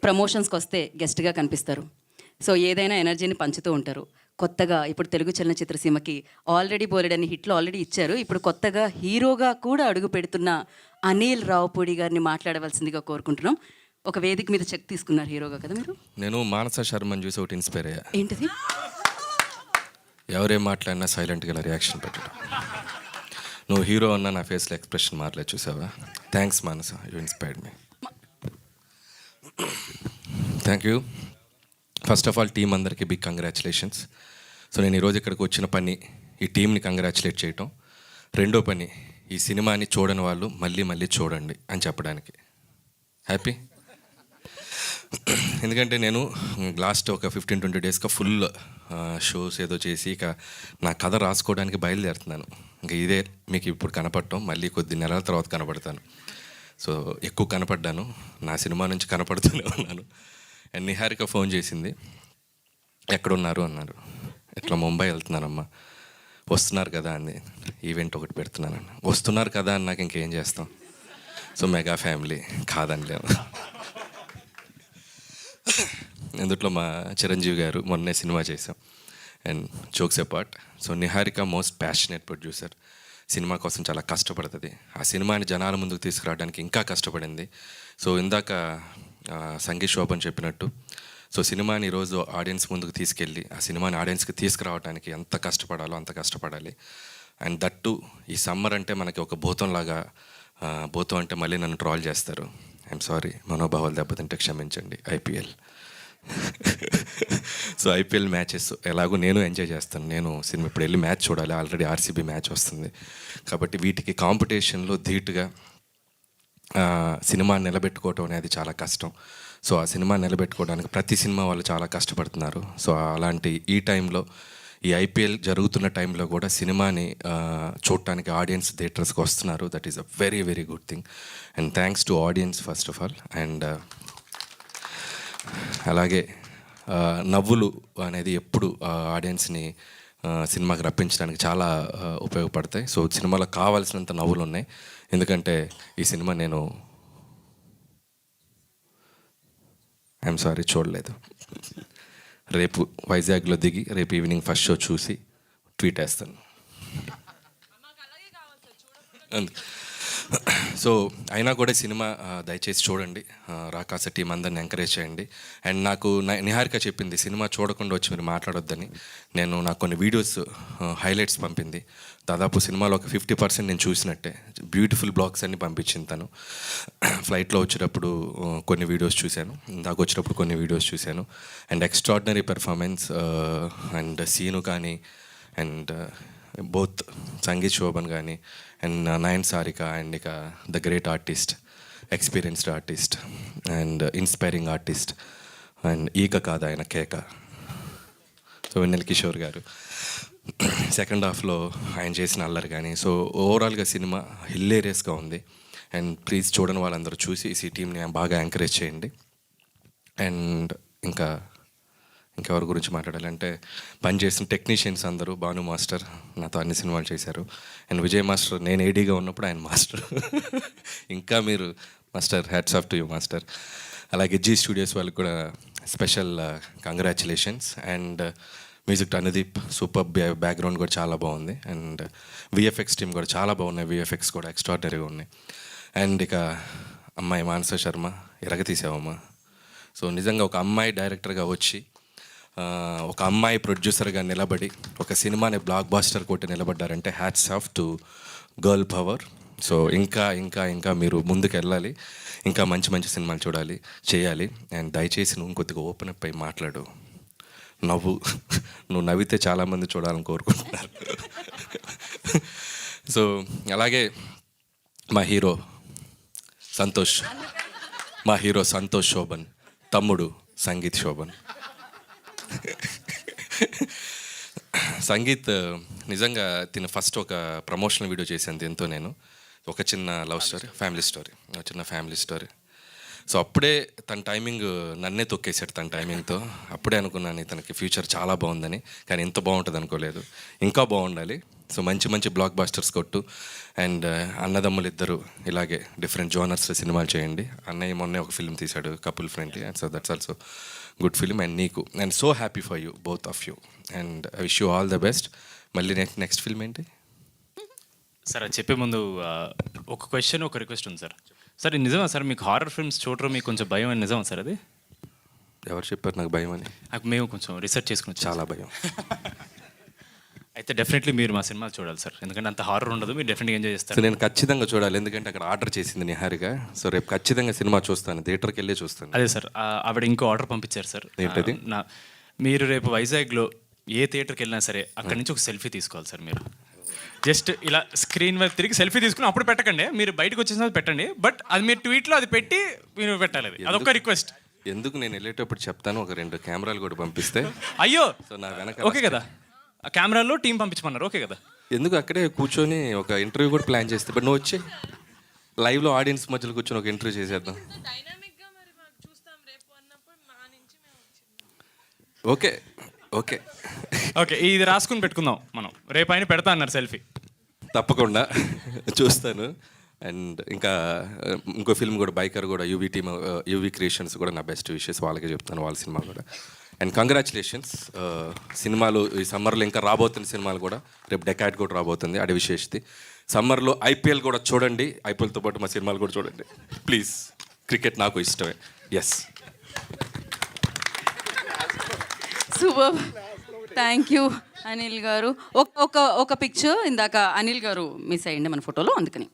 ప్రమోషన్స్కి వస్తే గెస్ట్గా కనిపిస్తారు. సో ఏదైనా ఎనర్జీని పంచుతూ ఉంటారు. కొత్తగా ఇప్పుడు తెలుగు చలనచిత్ర సీమకి ఆల్రెడీ బోలెడన్ని హిట్లు ఆల్రెడీ ఇచ్చారు. ఇప్పుడు కొత్తగా హీరోగా కూడా అడుగు పెడుతున్న అనిల్ రావుపూడి గారిని మాట్లాడవలసిందిగా కోరుకుంటున్నాం. ఒక వేదిక మీద చెక్ తీసుకున్నారు హీరోగా కదా మీరు? నేను మానస శర్మని చూసి ఒకటి ఇన్స్పైర్ అయ్యా. ఏంటిది? ఎవరేం మాట్లాడినా సైలెంట్గా ఇలా రియాక్షన్ పెట్టడం. నువ్వు హీరో అన్న నా ఫేస్లో ఎక్స్ప్రెషన్ మారలేదు, చూసావా? Thanks Manasa, you inspired me. Thank you. First of all team అందరికీ బిగ్ కంగ్రాచులేషన్స్. సో నేను ఈరోజు ఇక్కడికి వచ్చిన పని ఈ టీంని కంగ్రాచులేట్ చేయటం, రెండో పని ఈ సినిమాని చూడని వాళ్ళు మళ్ళీ మళ్ళీ చూడండి అని చెప్పడానికి. హ్యాపీ. ఎందుకంటే నేను లాస్ట్ ఒక 15-20 డేస్గా ఫుల్ షోస్ ఏదో చేసి ఇక నా కథ రాసుకోవడానికి బయలుదేరుతున్నాను. ఇంకా ఇదే మీకు ఇప్పుడు కనపడటం, మళ్ళీ కొద్ది నెలల తర్వాత కనపడతాను. సో ఎక్కువ కనపడ్డాను, నా సినిమా నుంచి కనపడుతూనే ఉన్నాను. అండ్ నిహారిక ఫోన్ చేసింది, ఎక్కడున్నారు అన్నారు. ఇట్లా ముంబై వెళ్తున్నానమ్మా. వస్తున్నారు కదా అంది. ఈవెంట్ ఒకటి పెడుతున్నానన్న. వస్తున్నారు కదా అని నాకు ఇంకేం చేస్తాం. సో మెగా ఫ్యామిలీ కాదనిలేము. ఇందుట్లో మా చిరంజీవి గారు మొన్నే సినిమా చేసాం. And jokes apart, so Niharika most passionate producer. Cinema కోసం చాలా కష్టపడుతుంది. ఆ సినిమాని జనాల ముందుకు తీసుకురావడానికి ఇంకా కష్టపడింది. సో ఇందాక సంగీత్ శోభన్ చెప్పినట్టు, సో సినిమాని ఈరోజు ఆడియన్స్ ముందుకు తీసుకెళ్ళి ఆ సినిమాని ఆడియన్స్కి తీసుకురావడానికి ఎంత కష్టపడాలో అంత కష్టపడాలి. అండ్ దట్టు ఈ సమ్మర్ అంటే మనకి ఒక భూతంలాగా, భూతం అంటే మళ్ళీ నన్ను ట్రాల్ చేస్తారు. ఐఎమ్ సారీ, మనోభావాలు దెబ్బతింటే క్షమించండి. ఐపీఎల్ సో ఐపీఎల్ మ్యాచెస్ ఎలాగో నేను ఎంజాయ్ చేస్తాను. నేను సినిమా ఇప్పుడు వెళ్ళి మ్యాచ్ చూడాలి, ఆల్రెడీ ఆర్సీబీ మ్యాచ్ వస్తుంది. కాబట్టి వీటికి కాంపిటీషన్లో ధీటుగా సినిమా నిలబెట్టుకోవటం అనేది చాలా కష్టం. సో ఆ సినిమా నిలబెట్టుకోవడానికి ప్రతి సినిమా వాళ్ళు చాలా కష్టపడుతున్నారు. సో అలాంటి ఈ టైంలో, ఈ ఐపీఎల్ జరుగుతున్న టైంలో కూడా సినిమాని చూడటానికి ఆడియన్స్ థియేటర్స్కి వస్తున్నారు. That is a very very good thing. And thanks to audience first of all. And అలాగే నవ్వులు అనేది ఎప్పుడు ఆడియన్స్ని సినిమాకి రప్పించడానికి చాలా ఉపయోగపడతాయి. సో సినిమాలో కావాల్సినంత నవ్వులు ఉన్నాయి. ఎందుకంటే ఈ సినిమా నేను ఐఎమ్ సారీ చూడలేదు. రేపు వైజాగ్లో దిగి రేపు ఈవినింగ్ ఫస్ట్ షో చూసి ట్వీట్ వేస్తాను. సో అయినా కూడా సినిమా దయచేసి చూడండి. రాకాస టీం అందరిని ఎంకరేజ్ చేయండి. అండ్ నాకు నిహారిక చెప్పింది సినిమా చూడకుండా వచ్చి మీరు మాట్లాడొద్దని. నాకు కొన్ని వీడియోస్ హైలైట్స్ పంపింది. దాదాపు సినిమాలో ఒక 50% నేను చూసినట్టే. బ్యూటిఫుల్ బ్లాగ్స్ అన్ని పంపించింది తను. ఫ్లైట్లో వచ్చేటప్పుడు కొన్ని వీడియోస్ చూశాను, ఇందాక వచ్చేటప్పుడు కొన్ని వీడియోస్ చూశాను. And extraordinary performance. And Seenu కానీ, అండ్ బోత్ సంగీత్ శోభన్ కానీ, అండ్ నయన్ సారిక, అండ్ ఇక the great artist, experienced artist, and inspiring artist, and ఈక కాదు ఆయన కేక. సో వెన్నెల కిషోర్ గారు సెకండ్ హాఫ్లో ఆయన చేసిన అల్లరి కానీ. సో ఓవరాల్గా సినిమా హిల్లేరియస్గా ఉంది. అండ్ ప్లీజ్ చూడని వాళ్ళందరూ చూసి ఈ టీంని బాగా ఎంకరేజ్ చేయండి. అండ్ ఇంకెవరి గురించి మాట్లాడాలంటే, పనిచేసిన టెక్నీషియన్స్ అందరూ, భాను మాస్టర్ నాతో అన్ని సినిమాలు చేశారు. అండ్ విజయ్ మాస్టర్ నేను ఏడీగా ఉన్నప్పుడు ఆయన మాస్టర్. ఇంకా మీరు master, hats off to you master. అలాగే జీ స్టూడియోస్ వాళ్ళకి కూడా special congratulations. And music to Anudeep, super background కూడా చాలా బాగుంది. అండ్ విఎఫ్ఎక్స్ టీమ్ కూడా చాలా బాగున్నాయి, విఎఫ్ఎక్స్ కూడా ఎక్స్ట్రాడినరీగా ఉన్నాయి. అండ్ ఇక అమ్మాయి మానస శర్మ, ఎరగతీసావమ్మా. సో నిజంగా ఒక అమ్మాయి డైరెక్టర్గా వచ్చి, ఒక అమ్మాయి ప్రొడ్యూసర్గా నిలబడి ఒక సినిమాని బ్లాక్ బాస్టర్ కొట్టి నిలబడ్డారంటే hats off to girl power. So ఇంకా ఇంకా ఇంకా మీరు ముందుకు వెళ్ళాలి, ఇంకా మంచి మంచి సినిమాలు చూడాలి, చేయాలి. అండ్ దయచేసి నువ్వు కొద్దిగా ఓపెన్ అప్ అయి మాట్లాడు. నువ్వు నవ్వితే చాలామంది చూడాలని కోరుకుంటున్నారు. సో అలాగే మా హీరో సంతోష్ శోభన్, తమ్ముడు సంగీత్ శోభన్. సంగీత్ నిజంగా తిన ఫస్ట్ ఒక ప్రమోషనల్ వీడియో చేశాను దీంతో. నేను ఒక చిన్న లవ్ స్టోరీ, చిన్న ఫ్యామిలీ స్టోరీ. సో అప్పుడే తన టైమింగ్ నన్నే తొక్కేసాడు తన టైమింగ్తో. అప్పుడే అనుకున్నాను ఇతనికి ఫ్యూచర్ చాలా బాగుందని, కానీ ఇంత బాగుంటుంది అనుకోలేదు. ఇంకా బాగుండాలి. సో మంచి మంచి బ్లాక్ బాస్టర్స్ కొట్టు అండ్ అన్నదమ్ములు ఇద్దరు ఇలాగే డిఫరెంట్ జోనర్స్లో సినిమాలు చేయండి. అన్నయ్య మొన్నే ఒక ఫిల్మ్ తీశాడు couple friendly, and so that's also good film. And నీకు and so happy for you both of you and I wish you all the best. మళ్ళీ నెక్స్ట్ ఫిల్మ్ ఏంటి సార్? అది చెప్పే ముందు ఒక క్వశ్చన్ ఒక రిక్వెస్ట్ ఉంది సార్. సార్ ఇది నిజమా సార్, మీకు హారర్ ఫిల్మ్స్ చూడడం మీకు కొంచెం భయం అని నిజమా సార్? అది ఎవరు చెప్పారు నాకు భయం అని? నాకు మేము కొంచెం రీసెర్చ్ చేసుకుని చాలా భయం. అయితే డెఫినెట్లీ మీరు మా సినిమా చూడాలి సార్, ఎందుకంటే అంత హారర్ ఉండదు, మీరు డెఫినెట్గా ఎంజాయ్ సో చేస్తారు. నేను ఖచ్చితంగా చూడాలి, ఎందుకంటే అక్కడ ఆర్డర్ చేసింది నిహారిక. సో రేపు ఖచ్చితంగా సినిమా చూస్తాను, థియేటర్కి వెళ్ళి చూస్తాను. అదే సార్, ఆవిడ ఇంకో ఆర్డర్ పంపించారు సార్. ఏంటది? మీరు రేపు వైజాగ్లో ఏ థియేటర్కి వెళ్ళినా సరే అక్కడి నుంచి ఒక సెల్ఫీ తీసుకోవాలి సార్. మీరు జస్ట్ ఇలా స్క్రీన్ వైపు తిరిగి సెల్ఫీ తీసుకుని అప్పుడు పెట్టకండి, మీరు బయటకు వచ్చేసిన పెట్టండి, బట్ అది మీరు ట్వీట్లో అది పెట్టి మీరు పెట్టాలి. అది అదొక రిక్వెస్ట్. ఎందుకు నేను వెళ్ళేటప్పుడు చెప్తాను, ఒక 2 కెమెరాలు కూడా పంపిస్తే. అయ్యో సో నా వెనక ఓకే కదా, ఆ కెమెరాలో టీం పంపించమన్నారు, ఓకే కదా. ఎందుకు అక్కడే కూర్చొని ఒక ఇంటర్వ్యూ కూడా ప్లాన్ చేస్తే, బట్ నువ్వు వచ్చే లైవ్లో ఆడియన్స్ మధ్యలో కూర్చొని ఒక ఇంటర్వ్యూ చేసేద్దాం. ఓకే ఓకే ఓకే, ఇది రాసుకుని పెట్టుకుందాం మనం, రేపు ఆయన పెడతా అన్నారు సెల్ఫీ. తప్పకుండా చూస్తాను. అండ్ ఇంకా ఇంకో ఫిల్మ్ కూడా బైకర్ కూడా యూవీ టీమ్ యూవీ క్రియేషన్స్ కూడా నా బెస్ట్ విషెస్ వాళ్ళకే చెప్తాను, వాళ్ళ సినిమా కూడా. అండ్ కంగ్రాచులేషన్స్, సినిమాలు ఈ సమ్మర్లో ఇంకా రాబోతున్న సినిమాలు కూడా రేపు డెకాడ్ కూడా రాబోతుంది, అది విశేషతి. సమ్మర్లో ఐపీఎల్ కూడా చూడండి, ఐపీఎల్తో పాటు మా సినిమాలు కూడా చూడండి ప్లీజ్. క్రికెట్ నాకు ఇష్టమే. Yes, super, thank you Anil garu. ఒక పిక్చర్ ఇందాక అనిల్ గారు మిస్ అయ్యిండే మన ఫోటోలో, అందుకని